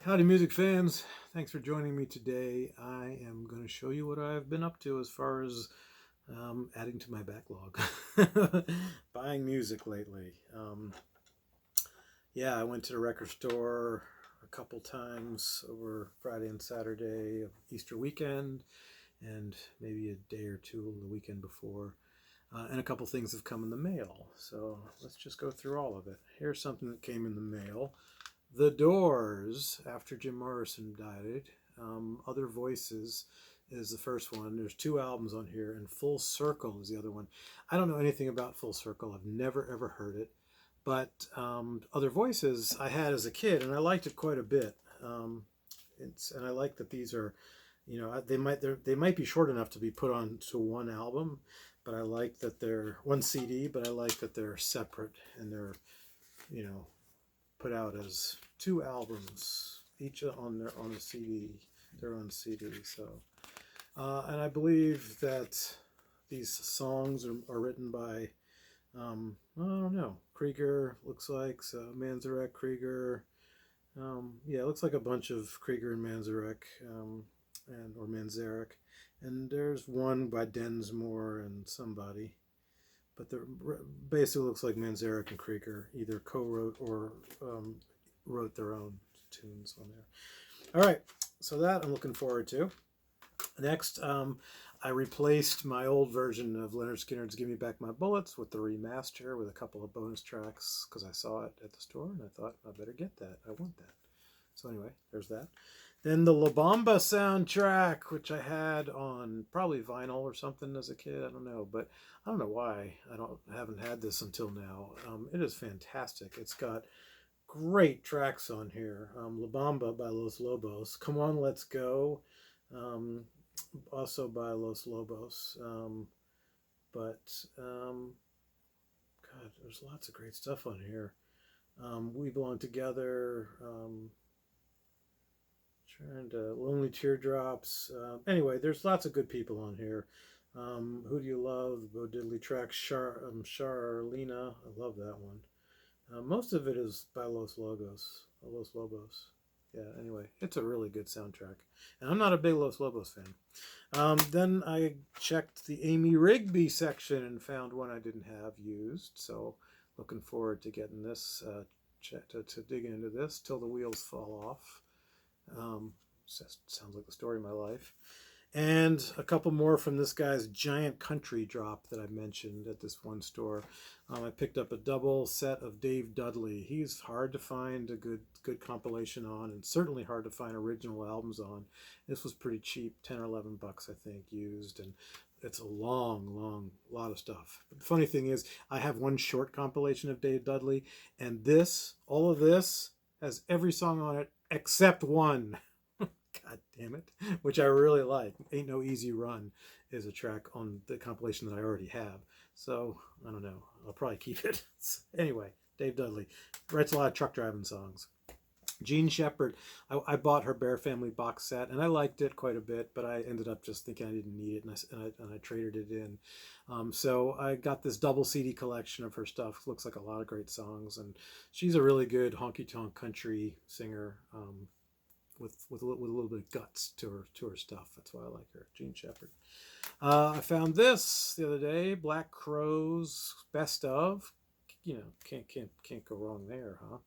Howdy, music fans. Thanks for joining me today. I am going to show you what I've been up to as far as adding to my backlog. Buying music lately. Yeah, I went to the record store a couple times over Friday and Saturday of Easter weekend, and maybe a day or two the weekend before. And a couple things have come in the mail. So let's just go through all of it. Here's something that came in the mail. The Doors, after Jim Morrison died. Other Voices is the first one. There's two albums on here, and Full Circle is the other one. I don't know anything about Full Circle. I've never ever heard it, but Other Voices I had as a kid, and I liked it quite a bit. And I like that these are, they might be short enough to be put onto one album, but I like that they're one CD. But I like that they're separate and they're, you know, put out as two albums, each on a CD, their own CD. So, and I believe that these songs are written by, I don't know, Krieger looks like, so Manzarek, Krieger. Yeah, it looks like a bunch of Krieger and Manzarek, or Manzarek, and there's one by Densmore and somebody. But the basically looks like Manzarek and Krieger either co-wrote or wrote their own tunes on there. All right, so that I'm looking forward to. Next, I replaced my old version of Leonard Skinner's "Give Me Back My Bullets" with the remaster with a couple of bonus tracks because I saw it at the store and I thought I better get that. I want that. So anyway, there's that. Then the Bomba Soundtrack, which I had on probably vinyl or something as a kid. I don't know, but I don't know why haven't had this until now. It is fantastic. It's got great tracks on here. La Bamba by Los Lobos. Come On, Let's Go. Also by Los Lobos. But God, there's lots of great stuff on here. We Belong Together. And Lonely Teardrops. Anyway, there's lots of good people on here. Who Do You Love? Bo Diddley track. Charlena. I love that one. Most of it is by Los Lobos. Yeah, anyway, it's a really good soundtrack. And I'm not a big Los Lobos fan. Then I checked the Amy Rigby section and found one I didn't have used. So looking forward to getting this, to dig into this till the wheels fall off. Sounds like the story of my life. And a couple more from this guy's giant country drop that I mentioned at this one store. I picked up a double set of Dave Dudley. He's hard to find a good compilation on, and certainly hard to find original albums on. This was pretty cheap, 10 or 11 bucks, I think, used, and it's a long lot of stuff. But the funny thing is, I have one short compilation of Dave Dudley, and all of this, has every song on it except one. God damn it, which I really like. Ain't No Easy Run is a track on the compilation that I already have. So, I don't know. I'll probably keep it. Anyway, Dave Dudley writes a lot of truck driving songs. Jean Shepard, I bought her Bear Family box set, and I liked it quite a bit, but I ended up just thinking I didn't need it, and I traded it in. So I got this double CD collection of her stuff. Looks like a lot of great songs, and she's a really good honky-tonk country singer, with a little bit of guts to her stuff. That's why I like her, Jean Shepard. I found this the other day, Black Crowes Best Of. Can't go wrong there, huh?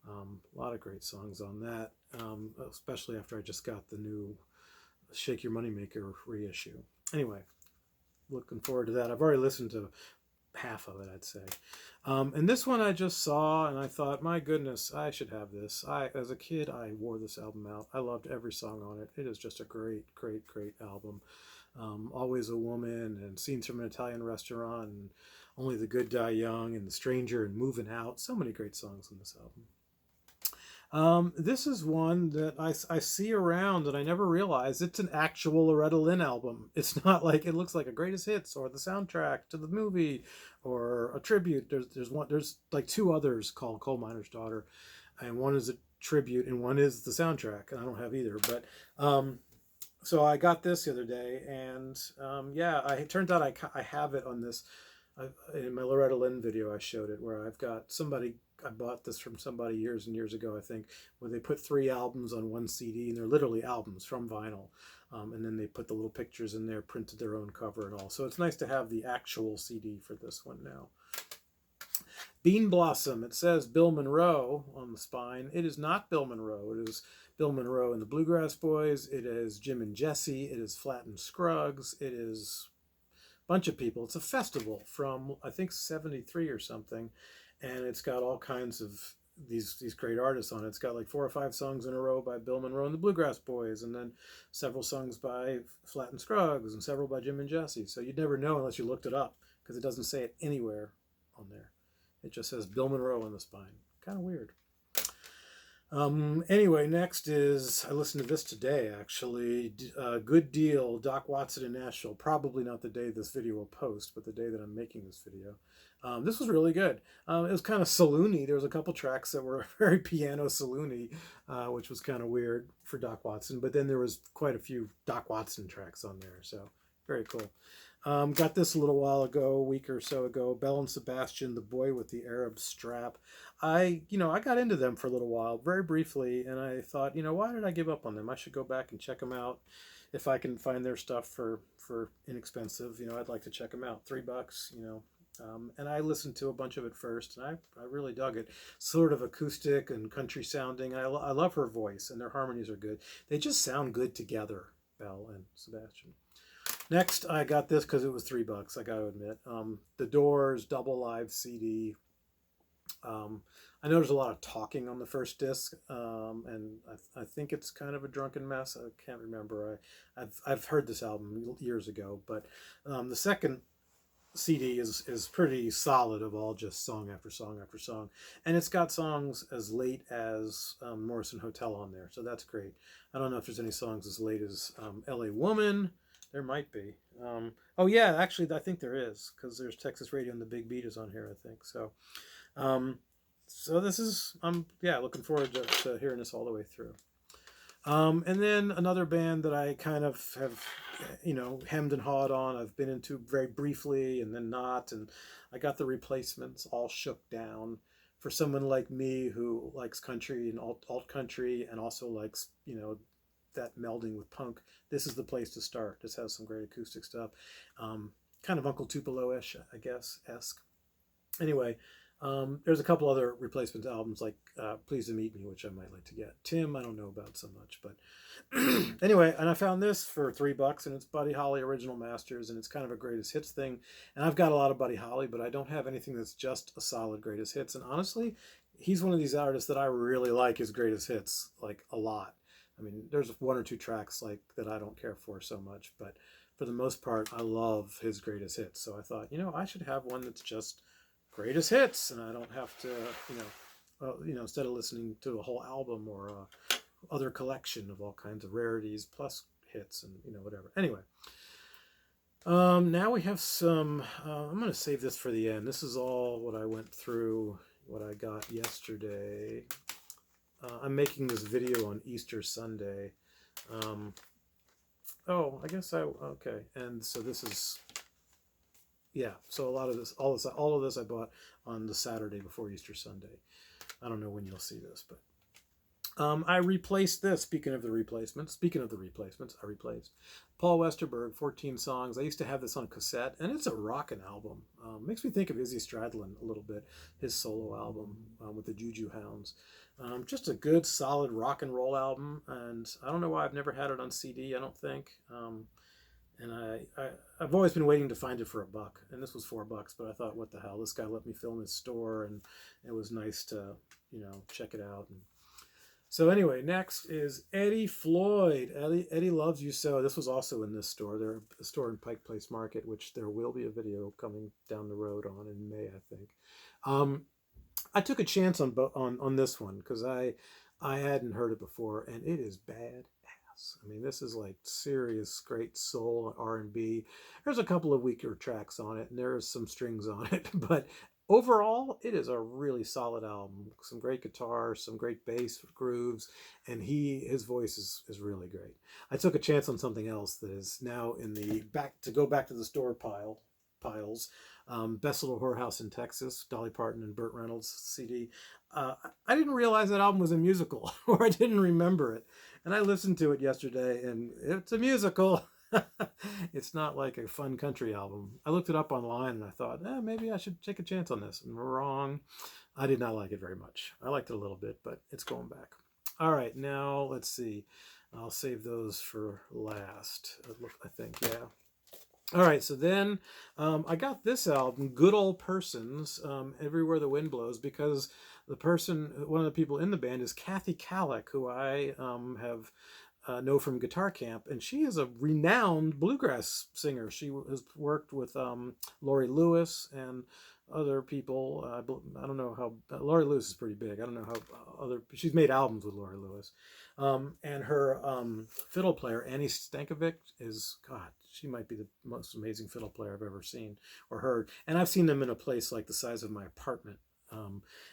A lot of great songs on that, especially after I just got the new Shake Your Moneymaker reissue. Anyway, looking forward to that. I've already listened to half of it, I'd say. And this one I just saw, and I thought, my goodness, I should have this. As a kid, I wore this album out. I loved every song on it. It is just a great album. Always a Woman, and Scenes from an Italian Restaurant, and Only the Good Die Young, and The Stranger, and Moving Out. So many great songs on this album. This is one that I see around and I never realized it's an actual Loretta Lynn album. It's not like it looks like a greatest hits or the soundtrack to the movie or a tribute. There's like two others called Coal Miner's Daughter, and one is a tribute and one is the soundtrack, and I don't have either. But so I got this the other day, and it turns out I have it on this. In my Loretta Lynn video, I showed it where I've got somebody I bought this from somebody years and years ago, I think, where they put 3 albums on one CD, and they're literally albums from vinyl. And then they put the little pictures in there, printed their own cover and all. So it's nice to have the actual CD for this one now. Bean Blossom, it says Bill Monroe on the spine. It is not Bill Monroe. It is Bill Monroe and the Bluegrass Boys. It is Jim and Jesse. It is Flatt and Scruggs. It is a bunch of people. It's a festival from, I think, 73 or something. And it's got all kinds of these great artists on it. It's got like 4 or 5 songs in a row by Bill Monroe and the Bluegrass Boys, and then several songs by Flatt and Scruggs, and several by Jim and Jesse. So you'd never know unless you looked it up, because it doesn't say it anywhere on there. It just says Bill Monroe on the spine. Kind of weird. Anyway, next is, I listened to this today, actually. Good Deal, Doc Watson in Nashville. Probably not the day this video will post, but the day that I'm making this video. This was really good. It was kind of saloony. There was a couple tracks that were very piano saloony, which was kind of weird for Doc Watson. But then there was quite a few Doc Watson tracks on there, so very cool. Got this a little while ago, a week or so ago. Belle Sebastian, The Boy with the Arab Strap. I got into them for a little while, very briefly, and I thought, why did I give up on them? I should go back and check them out. If I can find their stuff for inexpensive, I'd like to check them out. $3, and I listened to a bunch of it first, and I really dug it. Sort of acoustic and country sounding. I love her voice, and their harmonies are good. They just sound good together, Belle and Sebastian. Next, I got this because it was $3, I got to admit. The Doors Double Live CD. I know there's a lot of talking on the first disc, and I think it's kind of a drunken mess. I can't remember. I've heard this album years ago, but the second CD is pretty solid, of all just song after song after song, and it's got songs as late as Morrison Hotel on there, so that's great. I don't know if there's any songs as late as L.A. Woman. There might be. Oh yeah, actually I think there is, because there's Texas Radio and the Big Beat is on here, I think. So so this is, looking forward to hearing this all the way through. And then another band that I kind of have, hemmed and hawed on. I've been into very briefly and then not. And I got the Replacements, All Shook Down. For someone like me who likes country and alt country, and also likes, that melding with punk, this is the place to start. This has some great acoustic stuff. Kind of Uncle Tupelo-ish, I guess, esque. Anyway, there's a couple other Replacements albums, like Pleased to Meet Me, which I might like to get. Tim, I don't know about so much, but anyway, and I found this for $3, and it's Buddy Holly Original Masters, and it's kind of a greatest hits thing. And I've got a lot of Buddy Holly, but I don't have anything that's just a solid greatest hits. And honestly, he's one of these artists that I really like his greatest hits, like a lot. I mean, there's 1 or 2 tracks like that I don't care for so much, but for the most part, I love his greatest hits. So I thought, I should have one that's just greatest hits, and I don't have to, instead of listening to a whole album or other collection of all kinds of rarities plus hits and whatever. Anyway, now we have some. I'm going to save this for the end. This is all what I went through, what I got yesterday. I'm making this video on Easter Sunday. I guess okay. And so this is, so all of this I bought on the Saturday before Easter Sunday. I don't know when you'll see this, but I replaced this. Speaking of the replacements, I replaced Paul Westerberg, 14 songs. I used to have this on cassette, and it's a rockin' album. Makes me think of Izzy Stradlin a little bit, his solo album with the Juju Hounds. Just a good, solid rock and roll album, and I don't know why I've never had it on CD, I don't think. And I've always been waiting to find it for $1, and this was $4, but I thought, what the hell, this guy let me film his store, and it was nice to, check it out. And so anyway, next is Eddie Floyd. Eddie Loves You So. This was also in this store. They're a store in Pike Place Market, which there will be a video coming down the road on in May, I think. I took a chance on this one because I hadn't heard it before, and it is bad. I mean, this is like serious, great soul R&B. There's a couple of weaker tracks on it, and there's some strings on it, but overall, it is a really solid album. Some great guitar, some great bass grooves, and his voice is really great. I took a chance on something else that is now in the back to the store piles. Best Little Whorehouse in Texas, Dolly Parton and Burt Reynolds CD. I didn't realize that album was a musical, or I didn't remember it. And I listened to it yesterday, and it's a musical. It's not like a fun country album. I looked it up online, and I thought, maybe I should take a chance on this. And wrong. I did not like it very much. I liked it a little bit, but it's going back. All right, now let's see. I'll save those for last. I think, yeah. All right, so then I got this album, Good Old Persons, Everywhere the Wind Blows, because one of the people in the band is Kathy Kallick, who I have know from Guitar Camp, and she is a renowned bluegrass singer. She has worked with Laurie Lewis and other people. I don't know how Laurie Lewis is pretty big. I don't know how she's made albums with Laurie Lewis, and her fiddle player Annie Stankovic is, God, she might be the most amazing fiddle player I've ever seen or heard. And I've seen them in a place like the size of my apartment.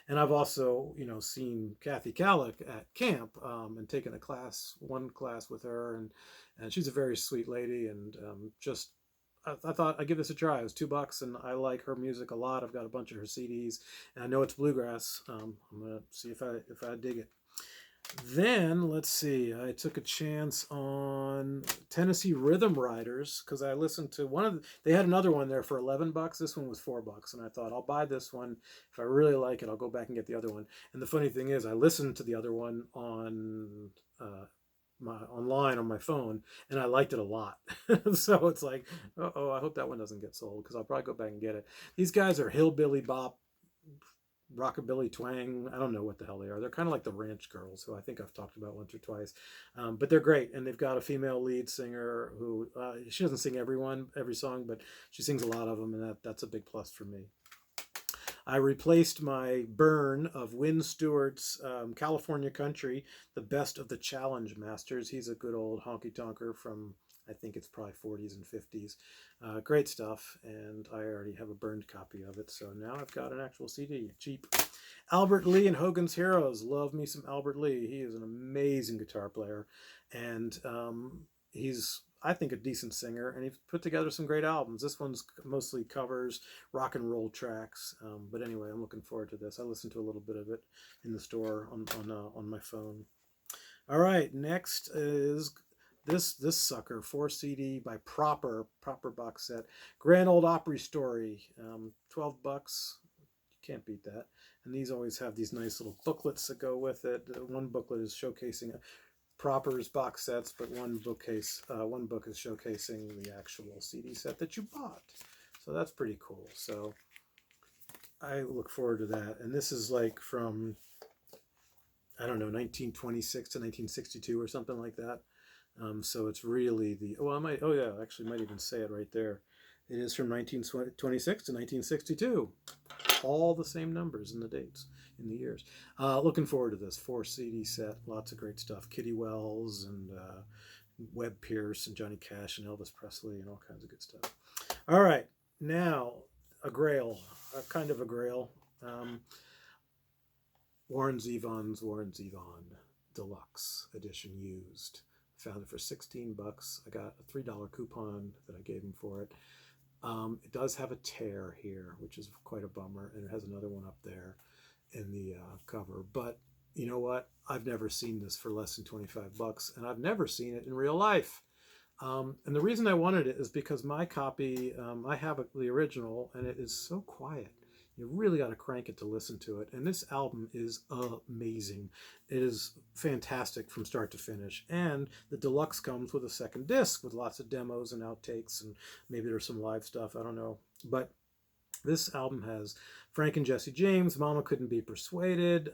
And I've also, seen Kathy Kallick at camp and taken one class with her, and she's a very sweet lady, and I thought I'd give this a try. It was $2, and I like her music a lot. I've got a bunch of her CDs, and I know it's bluegrass. I'm gonna see if I dig it. Then let's see. I took a chance on Tennessee Rhythm Riders because I listened to they had another one there for $11. This one was $4, and I thought I'll buy this one. If I really like it, I'll go back and get the other one. And the funny thing is, I listened to the other one on online on my phone, and I liked it a lot. So it's like, I hope that one doesn't get sold because I'll probably go back and get it. These guys are hillbilly bop, rockabilly twang. I don't know what the hell they are. They're kind of like the Ranch Girls, who I think I've talked about once or twice, but they're great. And they've got a female lead singer who she doesn't sing every song, but she sings a lot of them, and that's a big plus for me. I replaced my burn of Win Stewart's California Country, the best of the Challenge Masters. He's a good old honky tonker from, I think it's probably 40s and 50s. Great stuff, and I already have a burned copy of it, so now I've got an actual CD, cheap. Albert Lee and Hogan's Heroes. Love me some Albert Lee. He is an amazing guitar player, and he's, I think, a decent singer, and he's put together some great albums. This one's mostly covers, rock and roll tracks, but anyway, I'm looking forward to this. I listened to a little bit of it in the store on my phone. All right, next is this sucker, 4 CD by Proper box set, Grand Ole Opry Story, $12. You can't beat that. And these always have these nice little booklets that go with it. One booklet is showcasing Proper's box sets, but one book is showcasing the actual CD set that you bought. So that's pretty cool. So I look forward to that. And this is like from, I don't know, 1926 to 1962 or something like that. So it's really actually might even say it right there. It is from 1926 to 1962. All the same numbers in the dates, in the years. Looking forward to this 4 CD set. Lots of great stuff. Kitty Wells and Webb Pierce and Johnny Cash and Elvis Presley and all kinds of good stuff. All right, now a grail, kind of a grail. Warren Zevon's Warren Zevon Deluxe Edition used. Found it for $16. I got a $3 coupon that I gave him for it. It does have a tear here, which is quite a bummer, and it has another one up there in the cover. But you know what? I've never seen this for less than $25, and I've never seen it in real life. And the reason I wanted it is because my copy, I have the original, and it is so quiet. You really got to crank it to listen to it. And this album is amazing. It is fantastic from start to finish. And the deluxe comes with a second disc with lots of demos and outtakes, and maybe there's some live stuff. I don't know. But this album has Frank and Jesse James, Mama Couldn't Be Persuaded,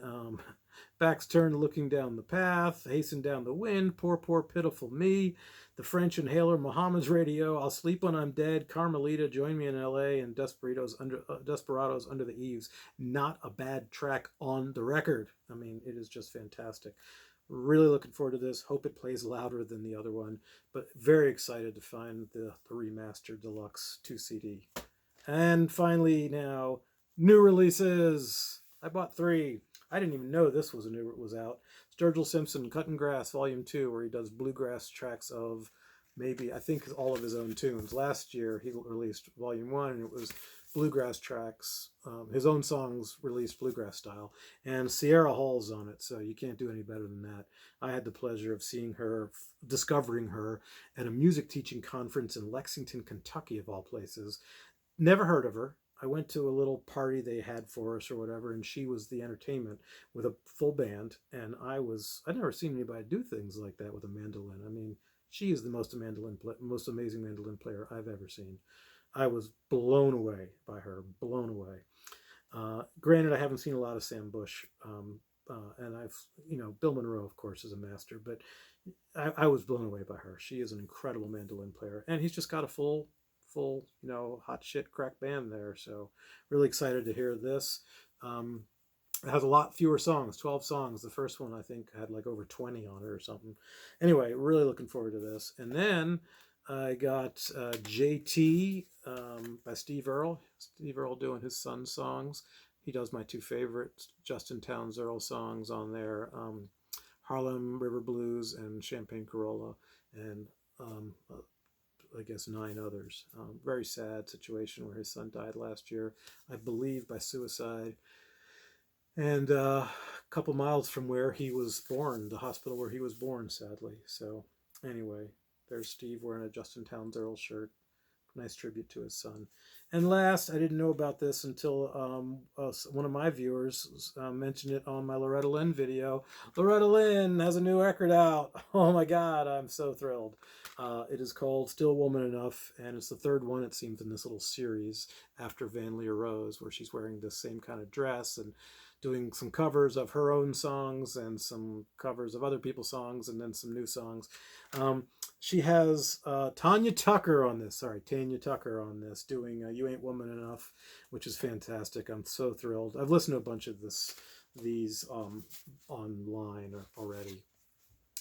Backs Turned Looking Down the Path, Hasten Down the Wind, Poor, Poor, Pitiful Me, The French Inhaler, Muhammad's Radio, I'll Sleep When I'm Dead, Carmelita, Join Me in L.A., and Desperados Under the Eaves. Not a bad track on the record. I mean, it is just fantastic. Really looking forward to this. Hope it plays louder than the other one, but very excited to find the remastered deluxe 2 CD. And finally now, new releases. I bought 3. I didn't even know this was out. Sturgill Simpson, Cutting Grass, Volume 2, where he does bluegrass tracks of maybe, I think, all of his own tunes. Last year, he released Volume 1, and it was bluegrass tracks, his own songs released bluegrass style, and Sierra Hall's on it, so you can't do any better than that. I had the pleasure of seeing her, discovering her at a music teaching conference in Lexington, Kentucky, of all places. Never heard of her. I went to a little party they had for us or whatever, and she was the entertainment with a full band. And I'd never seen anybody do things like that with a mandolin. I mean, she is the most amazing mandolin player I've ever seen. I was blown away by her, blown away. Granted, I haven't seen a lot of Sam Bush, and Bill Monroe, of course, is a master, but I was blown away by her. She is an incredible mandolin player, and he's just got a full, hot shit crack band there. So really excited to hear this. It has a lot fewer songs, 12 songs. The first one, I think, had like over 20 on it or something. Anyway, really looking forward to this. And then I got JT by Steve Earle. Steve Earle doing his son's songs. He does my two favorite Justin Townes Earle songs on there, Harlem River Blues and Champagne Corolla, and I guess 9 others. Very sad situation where his son died last year, I believe by suicide. And a couple miles from where he was born, the hospital where he was born, sadly. So anyway, there's Steve wearing a Justin Townes Earle shirt. Nice tribute to his son. And last, I didn't know about this until one of my viewers mentioned it on my Loretta Lynn video. Loretta Lynn has a new record out. Oh my God, I'm so thrilled. It is called Still Woman Enough, and it's the third one, it seems, in this little series after Van Lear Rose, where she's wearing the same kind of dress and doing some covers of her own songs and some covers of other people's songs and then some new songs. She has Tanya Tucker on this doing You Ain't Woman Enough, which is fantastic. I'm so thrilled. I've listened to a bunch of these online already.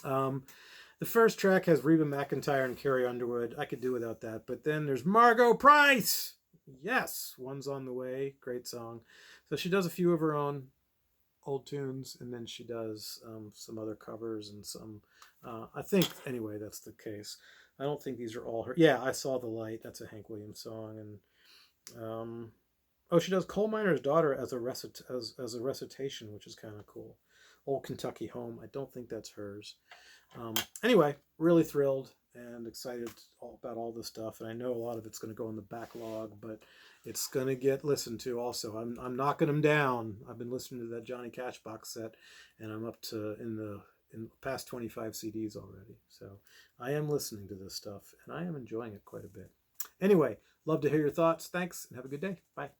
The first track has Reba McEntire and Carrie Underwood. I could do without that. But then there's Margot Price. Yes, One's on the Way. Great song. So she does a few of her own old tunes, and then she does some other covers and some, I think, anyway, that's the case. I don't think these are all her. Yeah, I Saw the Light. That's a Hank Williams song. And she does Coal Miner's Daughter as a recitation, which is kind of cool. Old Kentucky Home. I don't think that's hers. Anyway, really thrilled and excited about all this stuff. And I know a lot of it's going to go in the backlog, but it's going to get listened to also. I'm knocking them down. I've been listening to that Johnny Cash box set, and I'm up to in past 25 CDs already. So I am listening to this stuff, and I am enjoying it quite a bit. Anyway, love to hear your thoughts. Thanks, and have a good day. Bye.